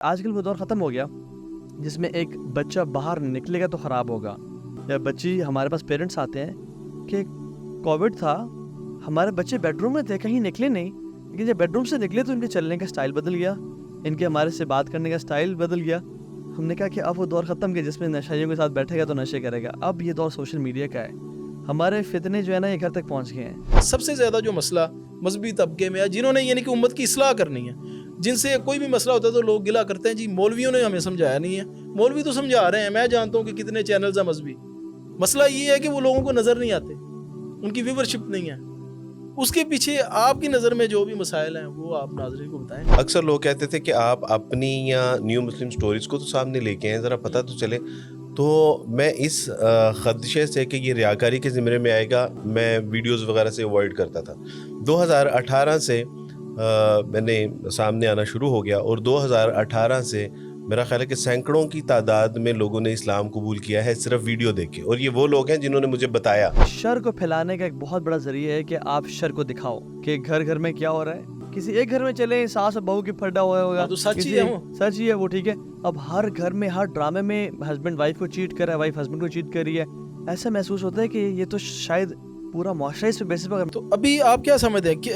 آج کل وہ دور ختم ہو گیا جس میں ایک بچہ باہر نکلے گا تو خراب ہوگا، یا بچی ہمارے پاس پیرنٹس آتے ہیں کہ کووڈ تھا، ہمارے بچے بیڈ روم میں تھے، کہیں نکلے نہیں، لیکن جب بیڈ روم سے نکلے تو ان کے چلنے کا سٹائل بدل گیا، ان کے ہمارے سے بات کرنے کا سٹائل بدل گیا. ہم نے کہا کہ اب وہ دور ختم گیا جس میں نشائیوں کے ساتھ بیٹھے گا تو نشے کرے گا. اب یہ دور سوشل میڈیا کا ہے. ہمارے فتنے جو ہے نا یہ گھر تک پہنچ گئے ہیں. سب سے زیادہ جو مسئلہ مذہبی طبقے میں ہے، جنہوں نے یعنی کہ امت کی اصلاح کرنی ہے، جن سے کوئی بھی مسئلہ ہوتا ہے تو لوگ گلا کرتے ہیں جی مولویوں نے ہمیں سمجھایا نہیں ہے. مولوی تو سمجھا رہے ہیں، میں جانتا ہوں کہ کتنے چینلز ہیں مذہبی. مسئلہ یہ ہے کہ وہ لوگوں کو نظر نہیں آتے، ان کی ویورشپ نہیں ہے. اس کے پیچھے آپ کی نظر میں جو بھی مسائل ہیں وہ آپ ناظرین کو بتائیں. اکثر لوگ کہتے تھے کہ آپ اپنی یا نیو مسلم سٹوریز کو تو سامنے لے کے آئیں، ذرا پتہ تو چلے. تو میں اس خدشے سے کہ یہ ریاکاری کے زمرے میں آئے گا، میں ویڈیوز وغیرہ سے اوائڈ کرتا تھا. 2018 سے میں نے سامنے آنا شروع ہو گیا، اور 2018 سے میرا خیال ہے کہ سینکڑوں کی تعداد میں لوگوں نے اسلام قبول کیا ہے صرف ویڈیو دیکھ کے. اور یہ وہ لوگ ہیں جنہوں نے مجھے بتایا. شر کو پھیلانے کا ایک بہت بڑا ذریعہ ہے کہ آپ شر کو دکھاؤ کہ گھر گھر میں کیا ہو رہا ہے. کسی ایک گھر میں چلے ساس اور بہو کی پھڈا ہوا ہوگا، تو سچ ہی ہے وہ، سچ ہی ہے وہ، ٹھیک ہے. اب ہر گھر میں ہر ڈرامے میں ہسبینڈ وائف کو چیٹ کر رہا ہے، وائف ہسبینڈ کو چیٹ کر رہی ہے. ایسا محسوس ہوتا ہے کہ یہ تو شاید پورا معاشرہ اس پہ بیسس پر. تو ابھی آپ کیا سمجھتے ہیں کہ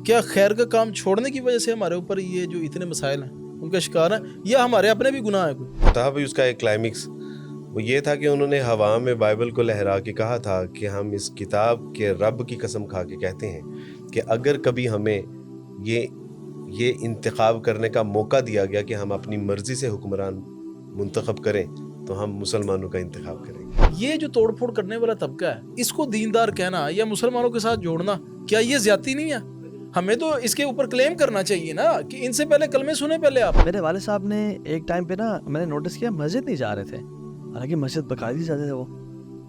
کیا خیر کا کام چھوڑنے کی وجہ سے ہمارے اوپر یہ جو اتنے مسائل ہیں ان کا شکار ہیں، یا ہمارے اپنے بھی گناہ ہے کوئی؟ تھا بھی اس کا ایک کلائمیکس وہ یہ تھا کہ انہوں نے ہوا میں بائبل کو لہرا کے کہا تھا کہ ہم اس کتاب کے رب کی قسم کھا کے کہتے ہیں کہ اگر کبھی ہمیں یہ انتخاب کرنے کا موقع دیا گیا کہ ہم اپنی مرضی سے حکمران منتخب کریں تو ہم مسلمانوں کا انتخاب کریں گے. یہ جو توڑ پھوڑ کرنے والا طبقہ ہے، اس کو دیندار کہنا یا مسلمانوں کے ساتھ جوڑنا، کیا یہ زیادتی نہیں ہے؟ ہمیں تو اس کے اوپر کلیم کرنا چاہیے نا کہ ان سے پہلے کلمے سنے پہلے آپ. میرے والد صاحب نے ایک ٹائم پہ نا میں نے نوٹس کیا مسجد نہیں جا رہے تھے، حالانکہ مسجد باقاعدگی جاتے تھے وہ.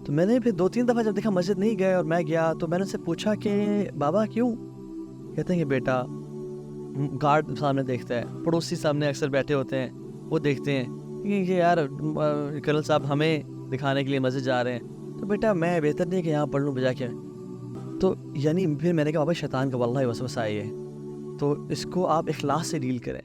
تو میں نے پھر 2-3 دفعہ جب دیکھا مسجد نہیں گئے اور میں گیا تو میں نے ان سے پوچھا کہ بابا کیوں؟ کہتے ہیں کہ بیٹا گارڈ سامنے دیکھتا ہے، پڑوسی سامنے اکثر بیٹھے ہوتے ہیں وہ دیکھتے ہیں کہ یار کرنل صاحب ہمیں دکھانے کے لیے مسجد جا رہے ہیں، تو بیٹا میں بہتر نہیں کہ یہاں پڑھ لوں بجا کے. تو یعنی پھر میں نے کہا بابا شیطان کا واللہ وسوسہ ہے یہ، تو اس کو آپ اخلاص سے ڈیل کریں.